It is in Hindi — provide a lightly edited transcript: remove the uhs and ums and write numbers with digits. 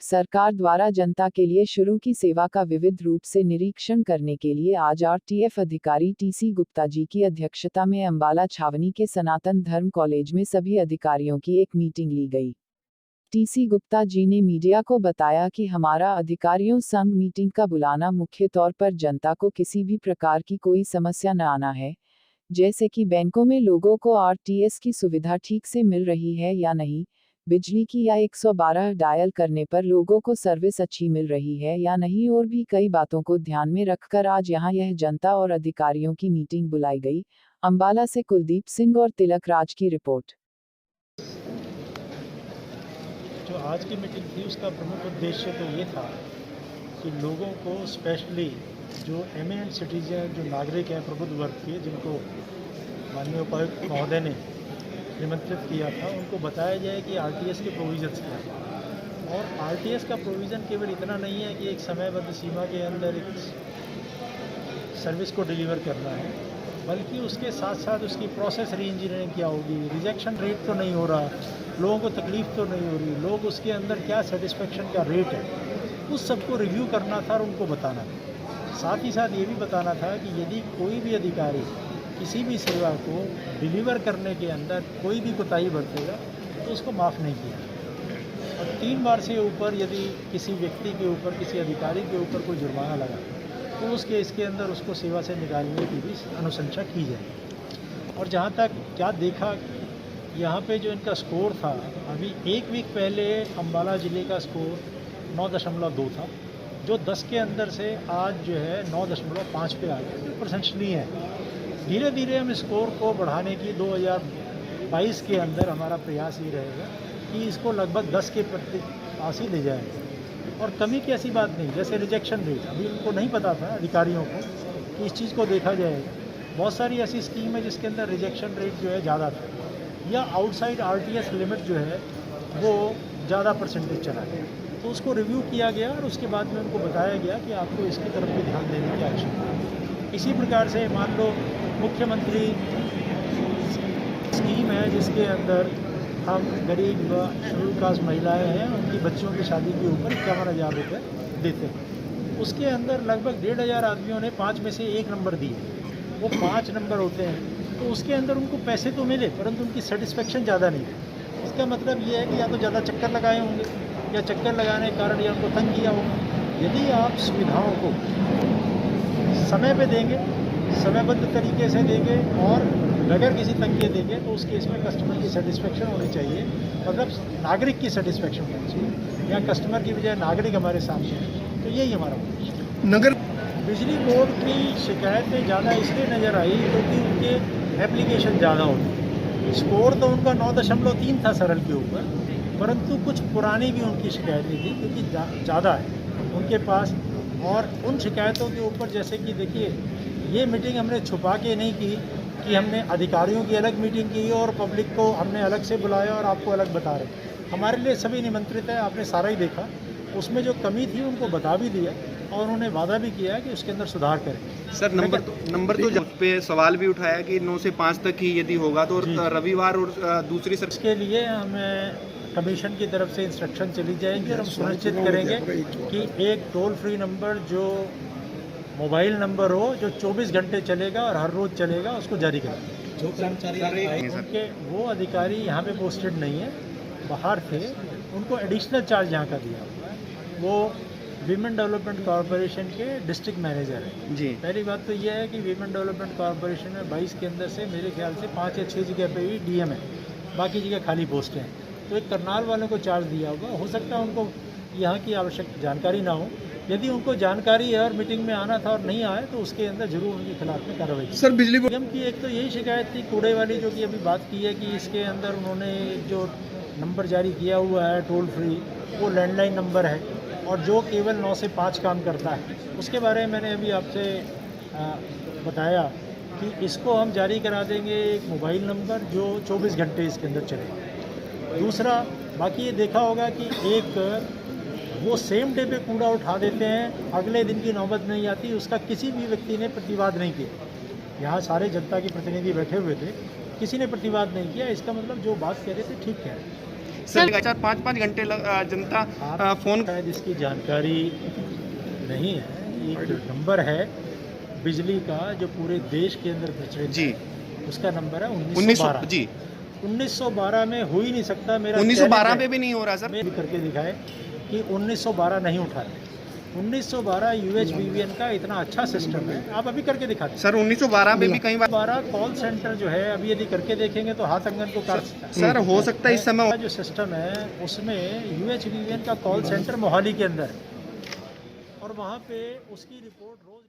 सरकार द्वारा जनता के लिए शुरू की सेवा का विविध रूप से निरीक्षण करने के लिए आज आरटीएफ अधिकारी टीसी गुप्ता जी की अध्यक्षता में अंबाला छावनी के सनातन धर्म कॉलेज में सभी अधिकारियों की एक मीटिंग ली गई। टीसी गुप्ता जी ने मीडिया को बताया कि हमारा अधिकारियों संग मीटिंग का बुलाना मुख्य तौर पर जनता को किसी भी प्रकार की कोई समस्या न आना है, जैसे कि बैंकों में लोगों को आरटीएस की सुविधा ठीक से मिल रही है या नहीं, बिजली की या 112 डायल करने पर लोगों को सर्विस अच्छी मिल रही है या नहीं, और भी कई बातों को ध्यान में रखकर आज यहां यह जनता और अधिकारियों की मीटिंग बुलाई गई। अंबाला से कुलदीप सिंह और तिलक राज की रिपोर्ट। जो आज की मीटिंग थी उसका प्रमुख उद्देश्य तो ये था कि लोगों को स्पेशली जो एमिनेंट सिटीजन जो नागरिक हैं प्रबुद्ध वर्ग के, जिनको माननीय उपायुक्त महोदय ने निमंत्रित किया था, उनको बताया जाए कि आरटीएस के प्रोविजंस क्या हैं। और आरटीएस का प्रोविज़न केवल इतना नहीं है कि एक समयबद्ध सीमा के अंदर एक सर्विस को डिलीवर करना है, बल्कि उसके साथ साथ उसकी प्रोसेस री इंजीनियरिंग क्या होगी, रिजेक्शन रेट तो नहीं हो रहा, लोगों को तकलीफ़ तो नहीं हो रही, लोग उसके अंदर क्या सेटिस्फेक्शन का रेट है, उस सबको रिव्यू करना था और उनको बताना था। साथ ही साथ ये भी बताना था कि यदि कोई भी अधिकारी किसी भी सेवा को डिलीवर करने के अंदर कोई भी कोताही बरतेगा तो उसको माफ़ नहीं किया। और 3 बार से ऊपर यदि किसी व्यक्ति के ऊपर, किसी अधिकारी के ऊपर कोई जुर्माना लगा तो उस केस के अंदर उसको सेवा से निकालने की भी अनुशंसा की जाए। और जहाँ तक क्या देखा, यहाँ पे जो इनका स्कोर था, अभी 1 वीक पहले अंबाला ज़िले का स्कोर 9.2 था, जो 10 के अंदर से आज जो है 9.5 पे आ गया, प्रशंसनीय है। धीरे धीरे हम स्कोर को बढ़ाने की 2022 के अंदर हमारा प्रयास ये रहेगा कि इसको लगभग 10 के पास ही ले जाएंगे। और कमी की ऐसी बात नहीं, जैसे रिजेक्शन रेट अभी उनको नहीं पता था अधिकारियों को कि इस चीज़ को देखा जाएगा। बहुत सारी ऐसी स्कीम है जिसके अंदर रिजेक्शन रेट जो है ज़्यादा था, या आउटसाइड आरटीएस लिमिट जो है वो ज़्यादा परसेंटेज चला गया, तो उसको रिव्यू किया गया और उसके बाद में उनको बताया गया कि आपको इसकी तरफ भी ध्यान देने की आवश्यकता है। इसी प्रकार से मान लो मुख्यमंत्री स्कीम है जिसके अंदर हम गरीब शेड्यूल कास्ट महिलाएं हैं, उनकी बच्चियों की शादी के ऊपर 51,000 रुपये देते हैं। उसके अंदर लगभग 1,500 आदमियों ने 5 में से 1 नंबर दिए। वो 5 नंबर होते हैं तो उसके अंदर उनको पैसे तो मिले परंतु उनकी सेटिस्फेक्शन ज़्यादा नहीं है। इसका मतलब ये है कि या तो ज़्यादा चक्कर लगाए होंगे या चक्कर लगाने के कारण या उनको तंग किया होगा। यदि आप सुविधाओं को समय पे देंगे, समयबद्ध तरीके से देंगे और बगैर किसी तंग के देंगे तो उस केस में कस्टमर की सेटिस्फेक्शन होनी चाहिए, मतलब नागरिक की सेटिस्फेक्शन होनी चाहिए। या कस्टमर की बजाय नागरिक हमारे सामने है, तो यही हमारा उद्देश्य है। नगर बिजली बोर्ड की शिकायतें ज़्यादा इसलिए नज़र आई क्योंकि उनके एप्लीकेशन ज़्यादा होते। स्कोर तो उनका 9.3 था सरल के ऊपर, परंतु कुछ पुरानी भी उनकी शिकायतें थी क्योंकि ज़्यादा है उनके पास। और उन शिकायतों के ऊपर जैसे कि देखिए, ये मीटिंग हमने छुपा के नहीं की कि हमने अधिकारियों की अलग मीटिंग की और पब्लिक को हमने अलग से बुलाया और आपको अलग बता रहे। हमारे लिए सभी निमंत्रित है, आपने सारा ही देखा। उसमें जो कमी थी उनको बता भी दिया और उन्होंने वादा भी किया है कि उसके अंदर सुधार करें। सर नंबर तो उस पे सवाल भी उठाया कि 9 से 5 तक ही यदि होगा तो रविवार और दूसरी सर इसके लिए हमें कमीशन की तरफ से इंस्ट्रक्शन चली जाएंगी और हम सुनिश्चित करेंगे कि एक टोल फ्री नंबर जो मोबाइल नंबर हो, जो 24 घंटे चलेगा और हर रोज़ चलेगा, उसको जारी करें। जो कर्मचारी उनके वो अधिकारी यहाँ पे पोस्टेड नहीं है, बाहर थे, उनको एडिशनल चार्ज यहाँ का दिया हुआ है। वो वीमेन डेवलपमेंट कॉरपोरेशन के डिस्ट्रिक्ट मैनेजर हैं जी। पहली बात तो यह है कि वीमेन डेवलपमेंट कॉरपोरेशन में 22 के अंदर से मेरे ख्याल से 5 या 6 जगह पे ही डीएम है, बाकी जगह खाली पोस्ट हैं। तो एक करनाल वालों को चार्ज दिया होगा, हो सकता है उनको यहाँ की आवश्यक जानकारी ना हो। यदि उनको जानकारी है और मीटिंग में आना था और नहीं आए तो उसके अंदर जरूर उनके खिलाफ में कार्रवाई की। सर बिजली निगम की एक तो यही शिकायत थी कूड़े वाली, जो कि अभी बात की है कि इसके अंदर उन्होंने जो नंबर जारी किया हुआ है टोल फ्री, वो लैंडलाइन नंबर है और जो केवल 9 से 5 काम करता है। उसके बारे में मैंने अभी आपसे बताया कि इसको हम जारी करा देंगे एक मोबाइल नंबर जो 24 घंटे इसके अंदर चलेगा। दूसरा, बाकी ये देखा होगा कि एक वो सेम डे पे कूड़ा उठा देते हैं, अगले दिन की नौबत नहीं आती, उसका किसी भी व्यक्ति ने प्रतिवाद नहीं किया। यहाँ सारे जनता के प्रतिनिधि बैठे हुए थे, किसी ने प्रतिवाद नहीं किया। इसका मतलब जो बात कह रहे थे ठीक है। सर 4-5 घंटे जनता फोन शायद इसकी जानकारी नहीं है। एक नंबर है बिजली का जो पूरे देश के अंदर प्रचलित जी है, उसका नंबर है 1912 जी 1912 में हो ही नहीं सकता। मेरा 1912 पे भी नहीं हो रहा सर। में भी करके दिखाए कि 1912 नहीं उठा रहे। 1912 UHVVN का इतना अच्छा सिस्टम है, आप अभी करके दिखाते सर 1912 पे भी कई बार 12 कॉल सेंटर जो है अभी यदि करके देखेंगे तो हाथ अंगन को काट सकता है। सर हो सकता है इस समय जो सिस्टम है उसमें UHVVN का कॉल सेंटर मोहाली के अंदर है और वहाँ पे उसकी रिपोर्ट रोज